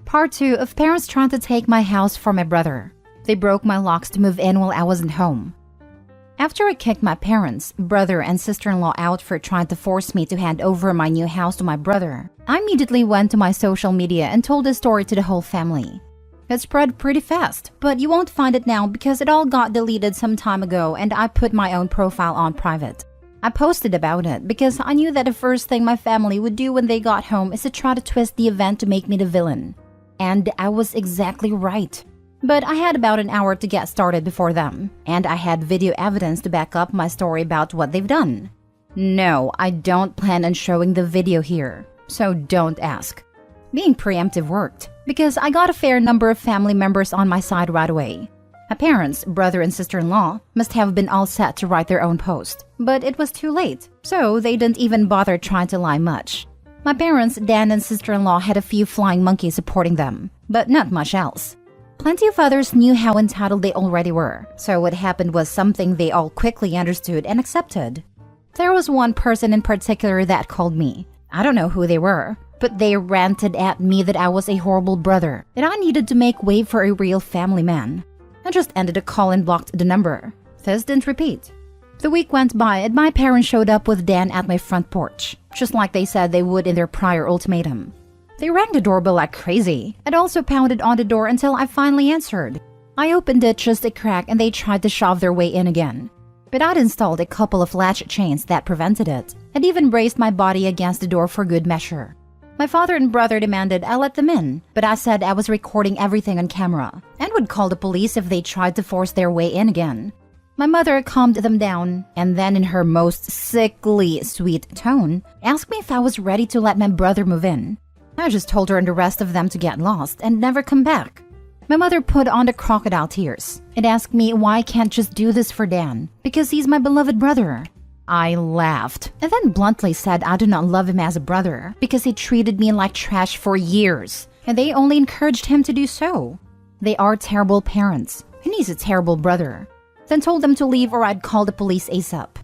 Part 2 of parents trying to take my house from my brother. They broke my locks to move in while I wasn't home. After I kicked my parents, brother, and sister-in-law out for trying to force me to hand over my new house to my brother, I immediately went to my social media and told the story to the whole family. It spread pretty fast, but you won't find it now because it all got deleted some time ago and I put my own profile on private. I posted about it because I knew that the first thing my family would do when they got home is to try to twist the event to make me the villain. And I was exactly right. But I had about an hour to get started before them, and I had video evidence to back up my story about what they've done. No, I don't plan on showing the video here, so don't ask. Being preemptive worked, because I got a fair number of family members on my side right away. My parents, brother, and sister-in-law must have been all set to write their own post, but it was too late, so they didn't even bother trying to lie much. My parents, Dan, and sister-in-law had a few flying monkeys supporting them, but not much else. Plenty of others knew how entitled they already were, so what happened was something they all quickly understood and accepted. There was one person in particular that called me. I don't know who they were, but they ranted at me that I was a horrible brother, that I needed to make way for a real family man. I just ended the call and blocked the number. This didn't repeat. The week went by and my parents showed up with Dan at my front porch, just like they said they would in their prior ultimatum. They rang the doorbell like crazy and also pounded on the door until I finally answered. I opened it just a crack and they tried to shove their way in again. But I'd installed a couple of latch chains that prevented it and even braced my body against the door for good measure. My father and brother demanded I let them in, but I said I was recording everything on camera and would call the police if they tried to force their way in again. My mother calmed them down and then in her most sickly sweet tone asked me if I was ready to let my brother move in. I just told her and the rest of them to get lost and never come back. My mother put on the crocodile tears and asked me why I can't just do this for Dan, because he's my beloved brother. I laughed and then bluntly said I do not love him as a brother because he treated me like trash for years and they only encouraged him to do so. They are terrible parents and he's a terrible brother. Then told them to leave or I'd call the police ASAP.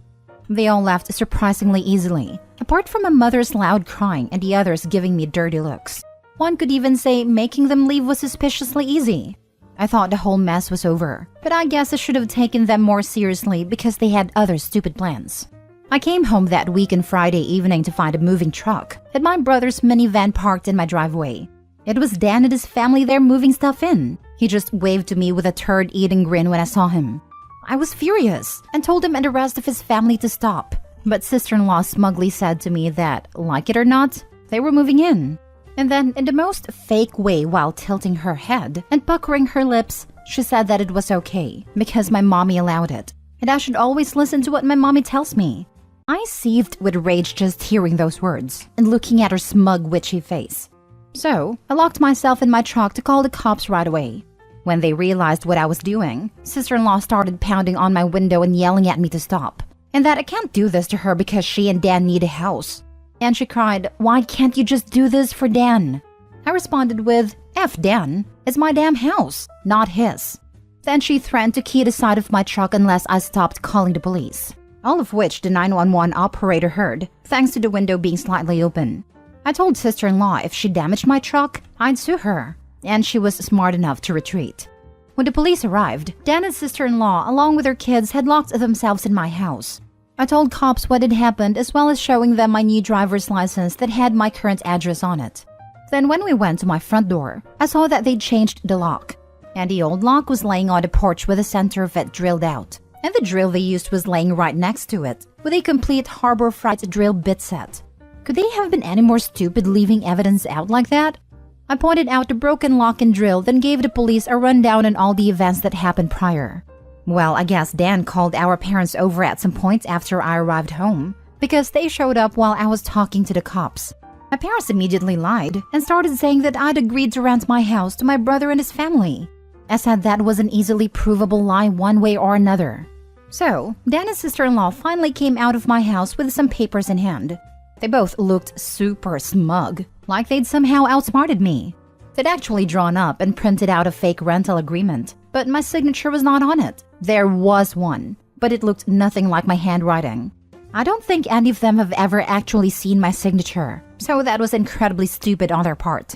They all left surprisingly easily, apart from my mother's loud crying and the others giving me dirty looks. One could even say making them leave was suspiciously easy. I thought the whole mess was over, but I guess I should have taken them more seriously because they had other stupid plans. I came home that week on Friday evening to find a moving truck and my brother's minivan parked in my driveway. It was Dan and his family there moving stuff in. He just waved to me with a turd-eating grin when I saw him. I was furious and told him and the rest of his family to stop, but sister-in-law smugly said to me that, like it or not, they were moving in. And then, in the most fake way while tilting her head and puckering her lips, she said that it was okay because my mommy allowed it, and I should always listen to what my mommy tells me. I seethed with rage just hearing those words and looking at her smug, witchy face. So, I locked myself in my truck to call the cops right away. When they realized what I was doing, sister-in-law started pounding on my window and yelling at me to stop, and that I can't do this to her because she and Dan need a house. And she cried, "Why can't you just do this for Dan?" I responded with, "F Dan, it's my damn house, not his." Then she threatened to key the side of my truck unless I stopped calling the police, all of which the 911 operator heard, thanks to the window being slightly open. I told sister-in-law if she damaged my truck, I'd sue her. And she was smart enough to retreat. When the police arrived, Dan and sister-in-law, along with their kids, had locked themselves in my house. I told cops what had happened as well as showing them my new driver's license that had my current address on it. Then when we went to my front door, I saw that they'd changed the lock. And the old lock was laying on the porch with the center of it drilled out. And the drill they used was laying right next to it, with a complete Harbor Freight drill bit set. Could they have been any more stupid leaving evidence out like that? I pointed out the broken lock and drill, then gave the police a rundown on all the events that happened prior. Well, I guess Dan called our parents over at some point after I arrived home, because they showed up while I was talking to the cops. My parents immediately lied and started saying that I'd agreed to rent my house to my brother and his family. I said that was an easily provable lie one way or another. So, Dan and sister-in-law finally came out of my house with some papers in hand. They both looked super smug, like they'd somehow outsmarted me. They'd actually drawn up and printed out a fake rental agreement, but my signature was not on it. There was one, but it looked nothing like my handwriting. I don't think any of them have ever actually seen my signature, so that was incredibly stupid on their part.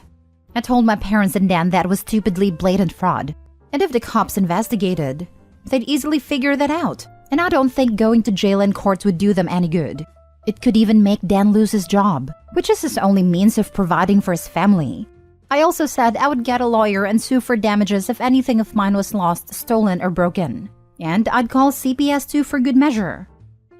I told my parents and Dan that was stupidly blatant fraud. And if the cops investigated, they'd easily figure that out. And I don't think going to jail and courts would do them any good. It could even make Dan lose his job, which is his only means of providing for his family. I also said I would get a lawyer and sue for damages if anything of mine was lost, stolen, or broken. And I'd call CPS too for good measure.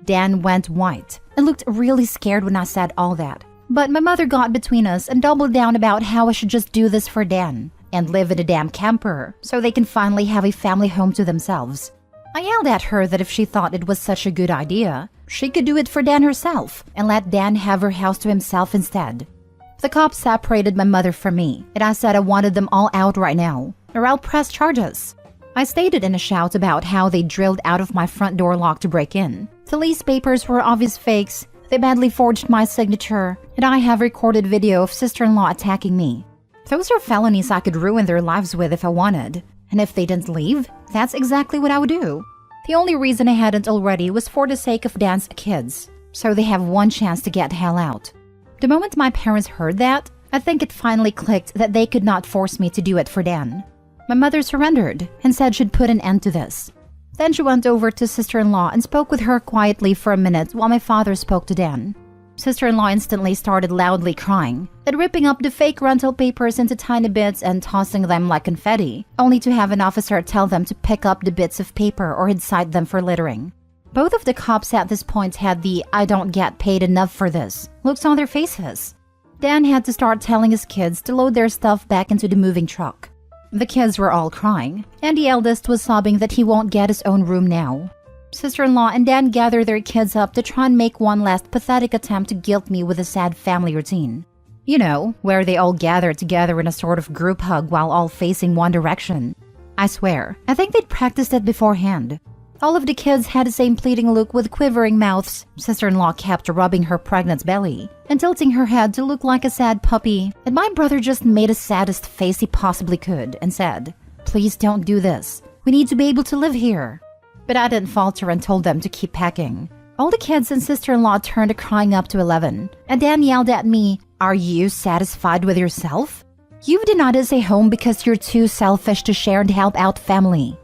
Dan went white and looked really scared when I said all that. But my mother got between us and doubled down about how I should just do this for Dan and live in a damn camper so they can finally have a family home to themselves. I yelled at her that if she thought it was such a good idea, she could do it for Dan herself and let Dan have her house to himself instead. The cops separated my mother from me, and I said I wanted them all out right now, or I'll press charges. I stated in a shout about how they drilled out of my front door lock to break in. The lease papers were obvious fakes, they badly forged my signature, and I have recorded video of sister-in-law attacking me. Those are felonies I could ruin their lives with if I wanted, and if they didn't leave, that's exactly what I would do. The only reason I hadn't already was for the sake of Dan's kids, so they have one chance to get the hell out. The moment my parents heard that, I think it finally clicked that they could not force me to do it for Dan. My mother surrendered and said she'd put an end to this. Then she went over to sister-in-law and spoke with her quietly for a minute while my father spoke to Dan. Sister-in-law instantly started loudly crying, then ripping up the fake rental papers into tiny bits and tossing them like confetti, only to have an officer tell them to pick up the bits of paper or he'd cite them for littering. Both of the cops at this point had the "I don't get paid enough for this" looks on their faces. Dan had to start telling his kids to load their stuff back into the moving truck. The kids were all crying, and the eldest was sobbing that he won't get his own room now. Sister-in-law and Dan gathered their kids up to try and make one last pathetic attempt to guilt me with a sad family routine. You know, where they all gather together in a sort of group hug while all facing one direction. I swear, I think they'd practiced it beforehand. All of the kids had the same pleading look with quivering mouths. Sister-in-law kept rubbing her pregnant belly and tilting her head to look like a sad puppy, and my brother just made the saddest face he possibly could and said, "Please don't do this. We need to be able to live here." But I didn't falter and told them to keep packing. All the kids and sister-in-law turned crying up to 11, and Dan yelled at me, "Are you satisfied with yourself? You've denied us a home because you're too selfish to share and help out family."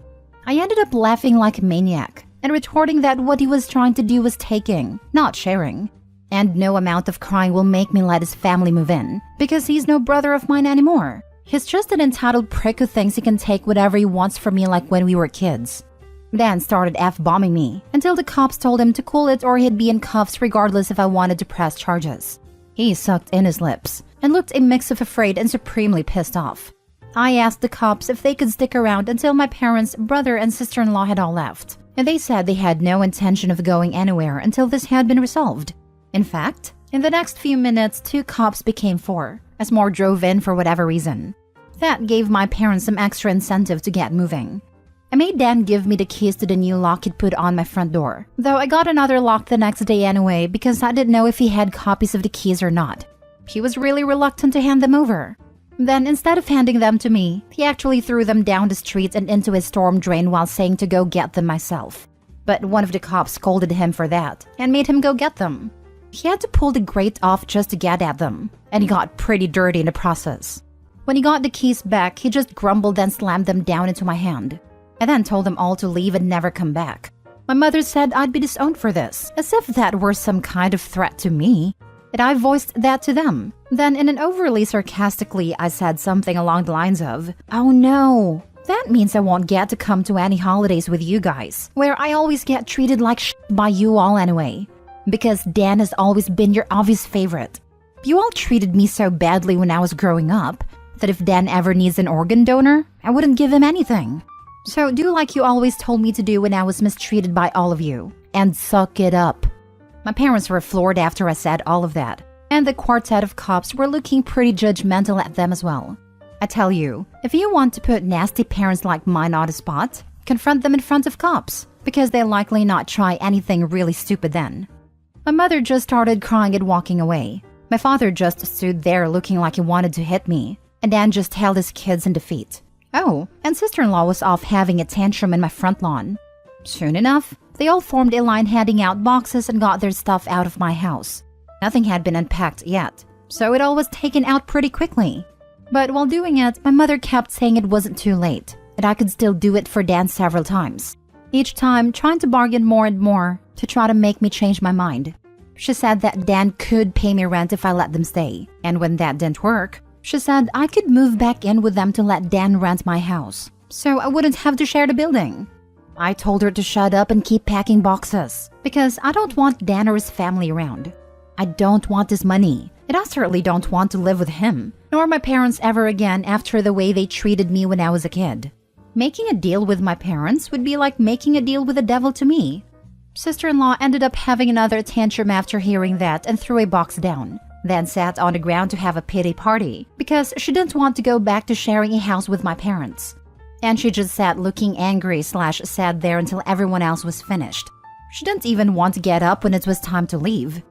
I ended up laughing like a maniac and retorting that what he was trying to do was taking, not sharing. And no amount of crying will make me let his family move in, because he's no brother of mine anymore. He's just an entitled prick who thinks he can take whatever he wants from me like when we were kids. Dan started F-bombing me until the cops told him to cool it or he'd be in cuffs regardless if I wanted to press charges. He sucked in his lips and looked a mix of afraid and supremely pissed off. I asked the cops if they could stick around until my parents, brother, and sister-in-law had all left, and they said they had no intention of going anywhere until this had been resolved. In fact, in the next few minutes, 2 cops became 4, as more drove in for whatever reason. That gave my parents some extra incentive to get moving. I made Dan give me the keys to the new lock he'd put on my front door, though I got another lock the next day anyway because I didn't know if he had copies of the keys or not. He was really reluctant to hand them over. Then, instead of handing them to me, he actually threw them down the street and into his storm drain while saying to go get them myself. But one of the cops scolded him for that and made him go get them. He had to pull the grate off just to get at them, and he got pretty dirty in the process. When he got the keys back, he just grumbled and slammed them down into my hand. I then told them all to leave and never come back. My mother said I'd be disowned for this, as if that were some kind of threat to me. And I voiced that to them. Then, in an overly sarcastically, I said something along the lines of, "Oh no, that means I won't get to come to any holidays with you guys, where I always get treated like shit by you all anyway. Because Dan has always been your obvious favorite. You all treated me so badly when I was growing up, that if Dan ever needs an organ donor, I wouldn't give him anything. So do like you always told me to do when I was mistreated by all of you, and suck it up." My parents were floored after I said all of that, and the quartet of cops were looking pretty judgmental at them as well. I tell you, if you want to put nasty parents like mine on the spot, confront them in front of cops, because they'll likely not try anything really stupid then. My mother just started crying and walking away. My father just stood there looking like he wanted to hit me, and Dan just held his kids in defeat. Oh, and sister-in-law was off having a tantrum in my front lawn. Soon enough, they all formed a line handing out boxes and got their stuff out of my house. Nothing had been unpacked yet, so it all was taken out pretty quickly. But while doing it, my mother kept saying it wasn't too late, and I could still do it for Dan several times. Each time, trying to bargain more and more to try to make me change my mind. She said that Dan could pay me rent if I let them stay, and when that didn't work, she said I could move back in with them to let Dan rent my house, so I wouldn't have to share the building. I told her to shut up and keep packing boxes, because I don't want Dan or his family around. I don't want his money, and I certainly don't want to live with him, nor my parents ever again after the way they treated me when I was a kid. Making a deal with my parents would be like making a deal with the devil to me. Sister-in-law ended up having another tantrum after hearing that and threw a box down, then sat on the ground to have a pity party because she didn't want to go back to sharing a house with my parents. And she just sat looking angry/sad there until everyone else was finished. She didn't even want to get up when it was time to leave.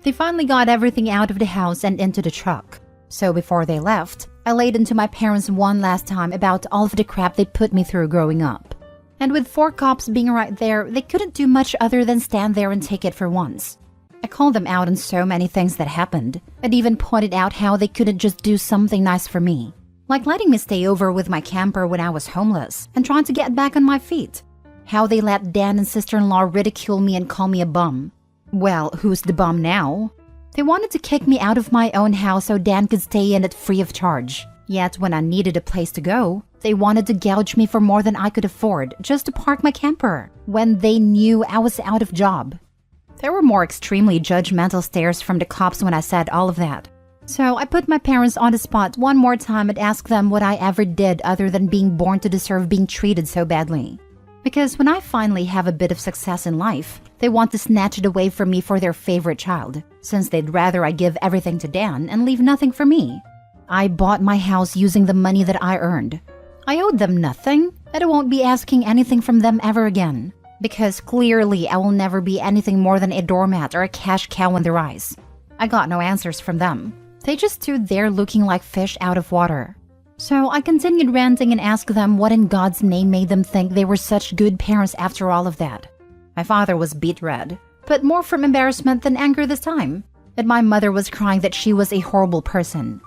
They finally got everything out of the house and into the truck. So before they left, I laid into my parents one last time about all of the crap they put me through growing up. And with 4 cops being right there, they couldn't do much other than stand there and take it for once. I called them out on so many things that happened, and even pointed out how they couldn't just do something nice for me, like letting me stay over with my camper when I was homeless and trying to get back on my feet. How they let Dan and sister-in-law ridicule me and call me a bum. Well, who's the bum now? They wanted to kick me out of my own house so Dan could stay in it free of charge. Yet when I needed a place to go, they wanted to gouge me for more than I could afford just to park my camper, when they knew I was out of job. There were more extremely judgmental stares from the cops when I said all of that. So I put my parents on the spot one more time and asked them what I ever did other than being born to deserve being treated so badly. Because when I finally have a bit of success in life, they want to snatch it away from me for their favorite child, since they'd rather I give everything to Dan and leave nothing for me. I bought my house using the money that I earned. I owed them nothing, and I won't be asking anything from them ever again, because clearly I will never be anything more than a doormat or a cash cow in their eyes. I got no answers from them. They just stood there looking like fish out of water. So I continued ranting and asked them what in God's name made them think they were such good parents after all of that. My father was beet red, but more from embarrassment than anger this time, and my mother was crying that she was a horrible person.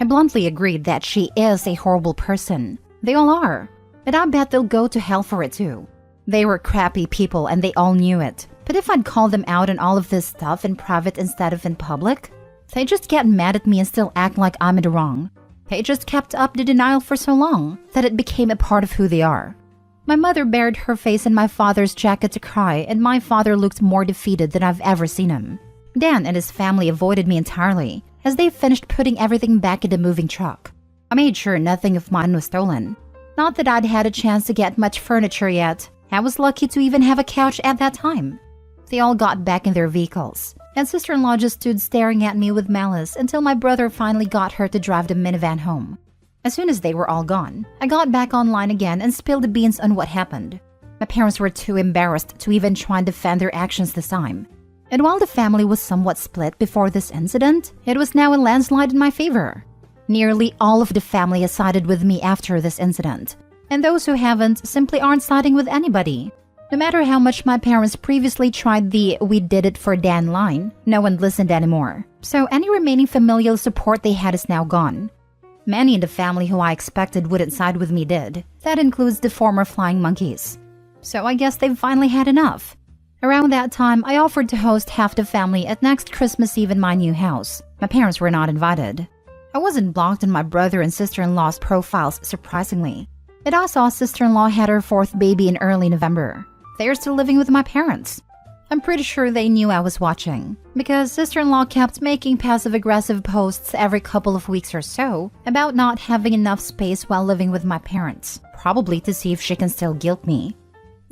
I bluntly agreed that she is a horrible person. They all are, and I bet they'll go to hell for it too. They were crappy people and they all knew it, but if I'd call them out on all of this stuff in private instead of in public, they just get mad at me and still act like I'm in the wrong. They just kept up the denial for so long that it became a part of who they are. My mother buried her face in my father's jacket to cry, and my father looked more defeated than I've ever seen him. Dan and his family avoided me entirely as they finished putting everything back in the moving truck. I made sure nothing of mine was stolen. Not that I'd had a chance to get much furniture yet. I was lucky to even have a couch at that time. They all got back in their vehicles, and sister-in-law just stood staring at me with malice until my brother finally got her to drive the minivan home. As soon as they were all gone, I got back online again and spilled the beans on what happened. My parents were too embarrassed to even try and defend their actions this time. And while the family was somewhat split before this incident, it was now a landslide in my favor. Nearly all of the family has sided with me after this incident, and those who haven't simply aren't siding with anybody. No matter how much my parents previously tried the "we did it for Dan" line, no one listened anymore. So any remaining familial support they had is now gone. Many in the family who I expected wouldn't side with me did. That includes the former flying monkeys. So I guess they've finally had enough. Around that time, I offered to host half the family at next Christmas Eve in my new house. My parents were not invited. I wasn't blocked in my brother and sister-in-law's profiles, surprisingly. And I saw sister-in-law had her 4th baby in early November. They are still living with my parents. I'm pretty sure they knew I was watching, because sister-in-law kept making passive-aggressive posts every couple of weeks or so about not having enough space while living with my parents, probably to see if she can still guilt me.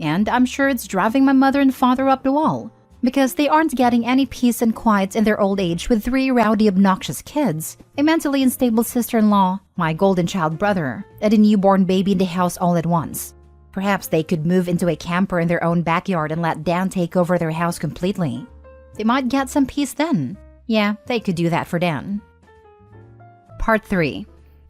And I'm sure it's driving my mother and father up the wall, because they aren't getting any peace and quiet in their old age with 3 rowdy, obnoxious kids, a mentally unstable sister-in-law, my golden child brother, and a newborn baby in the house all at once. Perhaps they could move into a camper in their own backyard and let Dan take over their house completely. They might get some peace then. Yeah, they could do that for Dan. Part 3.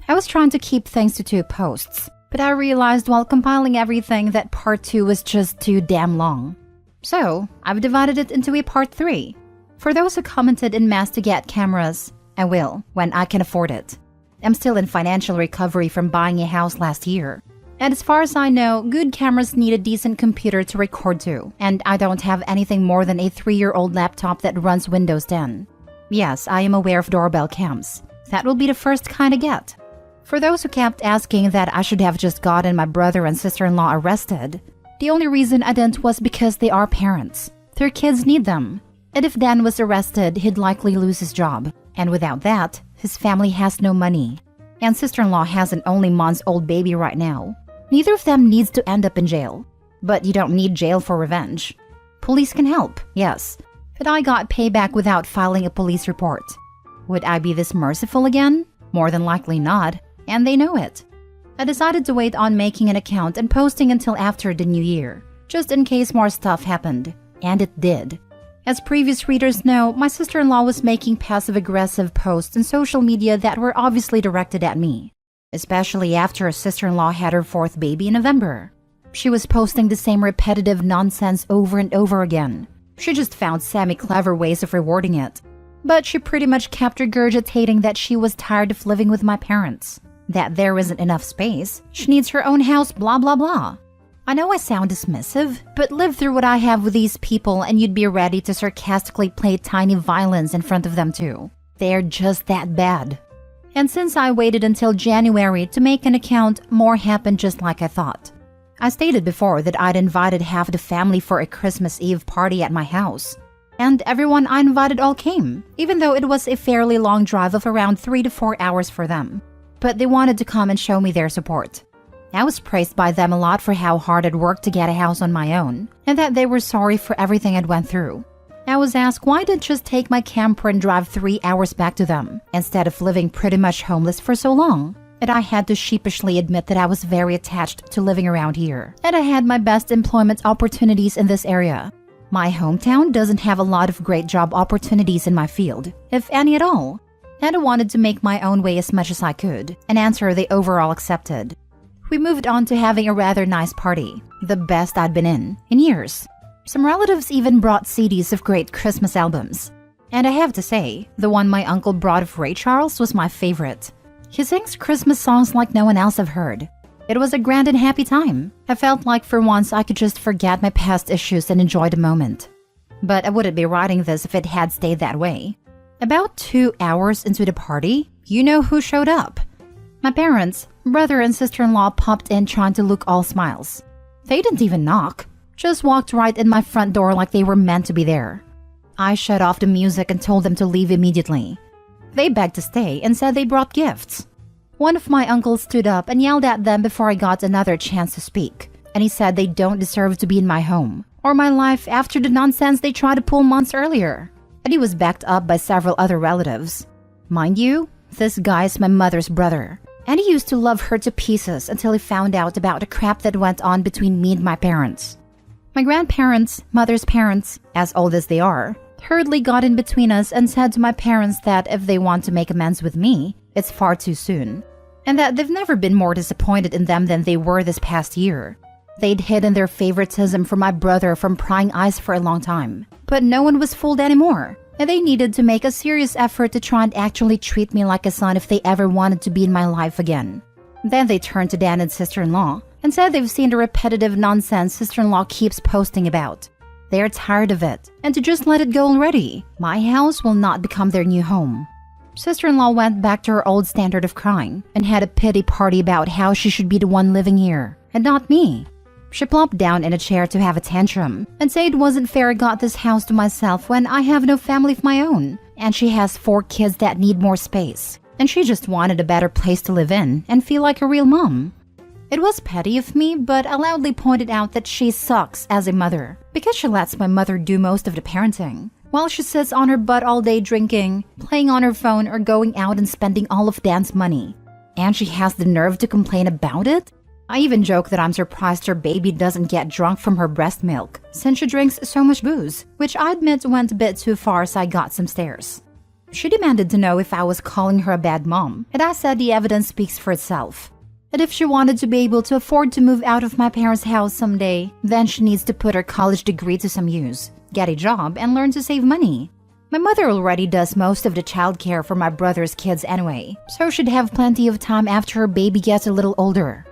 I was trying to keep things to 2 posts, but I realized while compiling everything that part 2 was just too damn long. So, I've divided it into a part 3. For those who commented en masse to get cameras, I will, when I can afford it. I'm still in financial recovery from buying a house last year. And as far as I know, good cameras need a decent computer to record to, and I don't have anything more than a 3-year-old laptop that runs Windows 10. Yes, I am aware of doorbell cams. That will be the first kind I get. For those who kept asking that I should have just gotten my brother and sister-in-law arrested, the only reason I didn't was because they are parents. Their kids need them. And if Dan was arrested, he'd likely lose his job. And without that, his family has no money. And sister-in-law has an only months-old baby right now. Neither of them needs to end up in jail. But you don't need jail for revenge. Police can help, yes. But I got payback without filing a police report. Would I be this merciful again? More than likely not. And they know it. I decided to wait on making an account and posting until after the new year, just in case more stuff happened. And it did. As previous readers know, my sister-in-law was making passive-aggressive posts on social media that were obviously directed at me, especially after her sister-in-law had her 4th baby in November. She was posting the same repetitive nonsense over and over again. She just found semi-clever ways of rewarding it. But she pretty much kept regurgitating that she was tired of living with my parents, that there isn't enough space, she needs her own house, blah blah blah. I know I sound dismissive, but live through what I have with these people and you'd be ready to sarcastically play tiny violins in front of them too. They're just that bad. And since I waited until January to make an account, more happened just like I thought. I stated before that I'd invited half the family for a Christmas Eve party at my house. And everyone I invited all came, even though it was a fairly long drive of around 3 to 4 hours for them. But they wanted to come and show me their support. I was praised by them a lot for how hard I'd worked to get a house on my own, and that they were sorry for everything I'd went through. I was asked why I didn't just take my camper and drive 3 hours back to them, instead of living pretty much homeless for so long. And I had to sheepishly admit that I was very attached to living around here, and I had my best employment opportunities in this area. My hometown doesn't have a lot of great job opportunities in my field, if any at all. And I wanted to make my own way as much as I could, an answer they overall accepted. We moved on to having a rather nice party, the best I'd been in years. Some relatives even brought CDs of great Christmas albums. And I have to say, the one my uncle brought of Ray Charles was my favorite. He sings Christmas songs like no one else I've heard. It was a grand and happy time. I felt like for once I could just forget my past issues and enjoy the moment. But I wouldn't be writing this if it had stayed that way. About 2 hours into the party, you know who showed up. My parents, brother and sister-in-law popped in trying to look all smiles. They didn't even knock, just walked right in my front door like they were meant to be there. I shut off the music and told them to leave immediately. They begged to stay and said they brought gifts. One of my uncles stood up and yelled at them before I got another chance to speak, and he said they don't deserve to be in my home or my life after the nonsense they tried to pull months earlier. And he was backed up by several other relatives. Mind you, this guy is my mother's brother. And he used to love her to pieces until he found out about the crap that went on between me and my parents. My grandparents, mother's parents, as old as they are, hurriedly got in between us and said to my parents that if they want to make amends with me, it's far too soon. And that they've never been more disappointed in them than they were this past year. They'd hidden their favoritism for my brother from prying eyes for a long time. But no one was fooled anymore. And they needed to make a serious effort to try and actually treat me like a son if they ever wanted to be in my life again. Then they turned to Dan and sister-in-law and said they've seen the repetitive nonsense sister-in-law keeps posting about. They're tired of it, and to just let it go already. My house will not become their new home. Sister-in-law went back to her old standard of crying and had a pity party about how she should be the one living here, and not me. She plopped down in a chair to have a tantrum and say it wasn't fair I got this house to myself when I have no family of my own, and she has 4 kids that need more space, and she just wanted a better place to live in and feel like a real mom. It was petty of me, but I loudly pointed out that she sucks as a mother because she lets my mother do most of the parenting, while she sits on her butt all day drinking, playing on her phone, or going out and spending all of Dan's money. And she has the nerve to complain about it? I even joke that I'm surprised her baby doesn't get drunk from her breast milk, since she drinks so much booze, which I admit went a bit too far, so I got some stares. She demanded to know if I was calling her a bad mom, and I said the evidence speaks for itself. And if she wanted to be able to afford to move out of my parents' house someday, then she needs to put her college degree to some use, get a job, and learn to save money. My mother already does most of the childcare for my brother's kids anyway, so she'd have plenty of time after her baby gets a little older.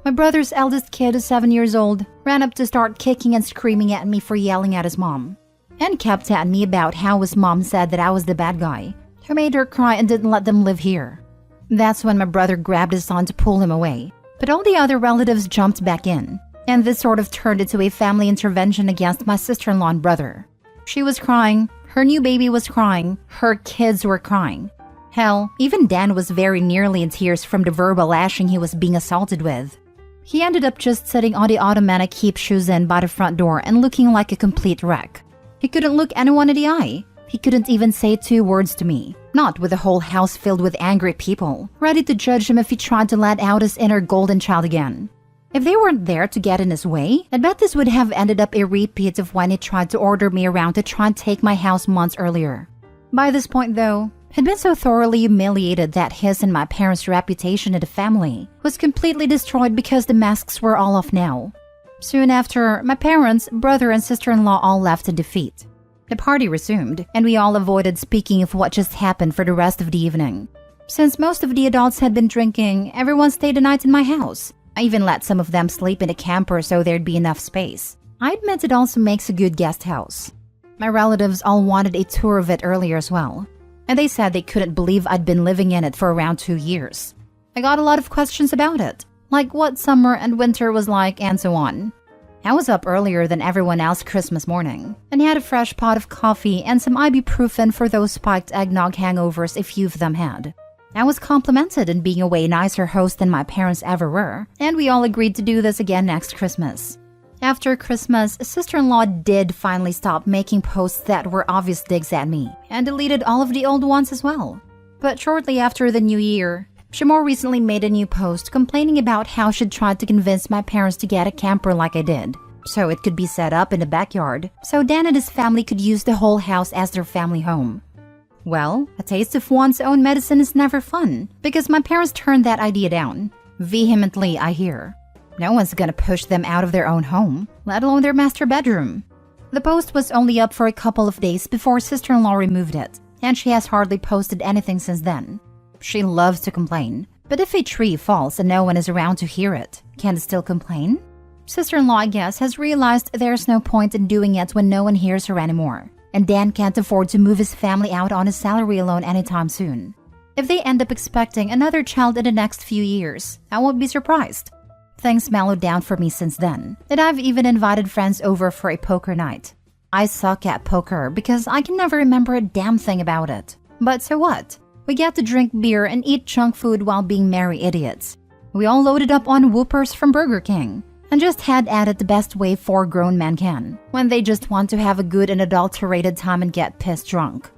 My brother's eldest kid, 7 years old, ran up to start kicking and screaming at me for yelling at his mom, and kept at me about how his mom said that I was the bad guy, who made her cry and didn't let them live here. That's when my brother grabbed his son to pull him away, but all the other relatives jumped back in, and this sort of turned into a family intervention against my sister-in-law and brother. She was crying, her new baby was crying, her kids were crying. Hell, even Dan was very nearly in tears from the verbal lashing he was being assaulted with. He ended up just sitting on the ottoman I keep shoes in by the front door and looking like a complete wreck. He couldn't look anyone in the eye. He couldn't even say 2 words to me, not with the whole house filled with angry people, ready to judge him if he tried to let out his inner golden child again. If they weren't there to get in his way, I bet this would have ended up a repeat of when he tried to order me around to try and take my house months earlier. By this point, though, he'd been so thoroughly humiliated that his and my parents' reputation in the family was completely destroyed because the masks were all off now. Soon after, my parents, brother, and sister-in-law all left in defeat. The party resumed, and we all avoided speaking of what just happened for the rest of the evening. Since most of the adults had been drinking, everyone stayed the night in my house. I even let some of them sleep in a camper so there'd be enough space. I admit it also makes a good guest house. My relatives all wanted a tour of it earlier as well, and they said they couldn't believe I'd been living in it for around 2 years. I got a lot of questions about it, like what summer and winter was like and so on. I was up earlier than everyone else Christmas morning, and had a fresh pot of coffee and some ibuprofen for those spiked eggnog hangovers a few of them had. I was complimented in being a way nicer host than my parents ever were, and we all agreed to do this again next Christmas. After Christmas, sister-in-law did finally stop making posts that were obvious digs at me, and deleted all of the old ones as well. But shortly after the new year, she more recently made a new post complaining about how she'd tried to convince my parents to get a camper like I did, so it could be set up in the backyard, so Dan and his family could use the whole house as their family home. Well, a taste of one's own medicine is never fun, because my parents turned that idea down. Vehemently, I hear. No one's gonna push them out of their own home, let alone their master bedroom. The post was only up for a couple of days before sister-in-law removed it, and she has hardly posted anything since then. She loves to complain, but if a tree falls and no one is around to hear it, can it still complain? Sister-in-law, I guess, has realized there's no point in doing it when no one hears her anymore, and Dan can't afford to move his family out on his salary alone anytime soon. If they end up expecting another child in the next few years, I won't be surprised. Things mellowed down for me since then, and I've even invited friends over for a poker night. I suck at poker because I can never remember a damn thing about it. But so what? We get to drink beer and eat junk food while being merry idiots. We all loaded up on Whoopers from Burger King, and just had at it the best way 4 grown men can, when they just want to have a good and adulterated time and get pissed drunk.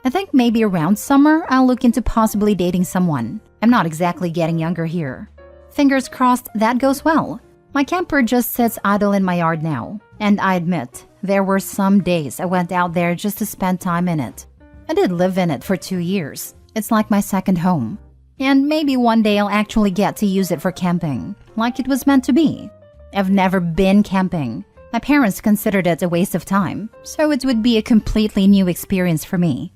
I think maybe around summer, I'll look into possibly dating someone. I'm not exactly getting younger here. Fingers crossed that goes well. My camper just sits idle in my yard now, and I admit, there were some days I went out there just to spend time in it. I did live in it for 2 years. It's like my second home. And maybe one day I'll actually get to use it for camping, like it was meant to be. I've never been camping. My parents considered it a waste of time, so it would be a completely new experience for me.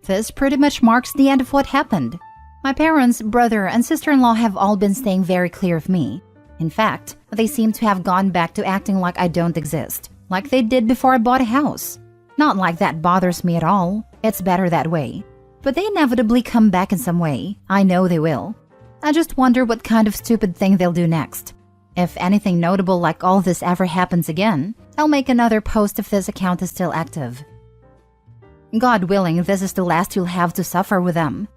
This pretty much marks the end of what happened. My parents, brother, and sister-in-law have all been staying very clear of me. In fact, they seem to have gone back to acting like I don't exist, like they did before I bought a house. Not like that bothers me at all. It's better that way. But they inevitably come back in some way. I know they will. I just wonder what kind of stupid thing they'll do next. If anything notable like all this ever happens again, I'll make another post if this account is still active. God willing, this is the last you'll have to suffer with them.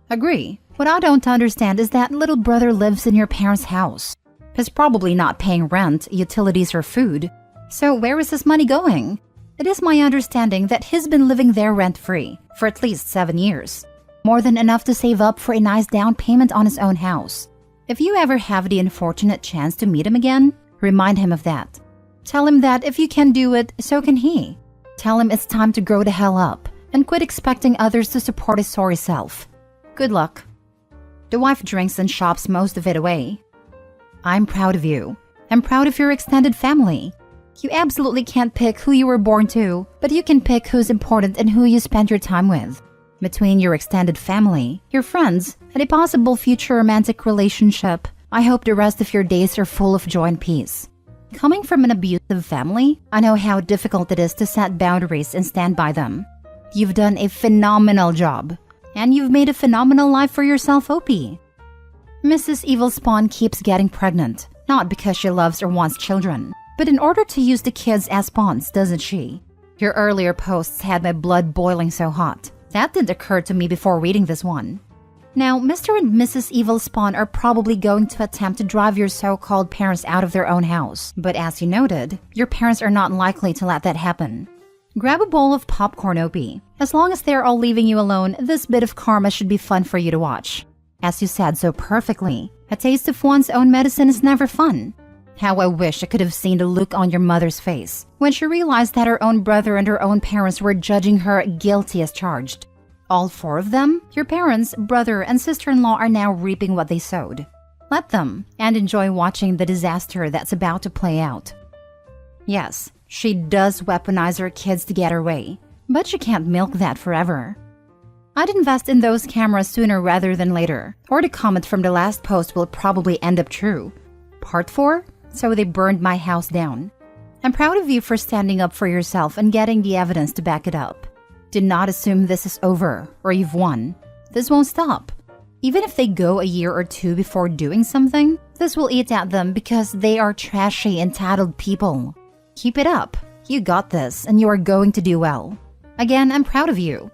Agree. What I don't understand is that little brother lives in your parents' house. He's probably not paying rent, utilities, or food. So where is his money going? It is my understanding that he's been living there rent-free for at least 7 years. More than enough to save up for a nice down payment on his own house. If you ever have the unfortunate chance to meet him again, remind him of that. Tell him that if you can do it, so can he. Tell him it's time to grow the hell up and quit expecting others to support his sorry self. Good luck. The wife drinks and shops most of it away. I'm proud of you. I'm proud of your extended family. You absolutely can't pick who you were born to, but you can pick who's important and who you spend your time with. Between your extended family, your friends, and a possible future romantic relationship, I hope the rest of your days are full of joy and peace. Coming from an abusive family, I know how difficult it is to set boundaries and stand by them. You've done a phenomenal job, and you've made a phenomenal life for yourself, Opie. Mrs. Evil Spawn keeps getting pregnant, not because she loves or wants children, but in order to use the kids as spawns, doesn't she? Your earlier posts had my blood boiling so hot. That didn't occur to me before reading this one. Now, Mr. and Mrs. Evil Spawn are probably going to attempt to drive your so-called parents out of their own house, but as you noted, your parents are not likely to let that happen. Grab a bowl of popcorn, Opie. As long as they're all leaving you alone, this bit of karma should be fun for you to watch. As you said so perfectly, a taste of one's own medicine is never fun. How I wish I could have seen the look on your mother's face when she realized that her own brother and her own parents were judging her guilty as charged. All four of them, your parents, brother, and sister-in-law, are now reaping what they sowed. Let them, and enjoy watching the disaster that's about to play out. Yes, she does weaponize her kids to get her way, but she can't milk that forever. I'd invest in those cameras sooner rather than later, or the comment from the last post will probably end up true. Part 4? So they burned my house down. I'm proud of you for standing up for yourself and getting the evidence to back it up. Do not assume this is over or you've won. This won't stop. Even if they go a year or two before doing something, this will eat at them because they are trashy, entitled people. Keep it up. You got this and you are going to do well. Again, I'm proud of you.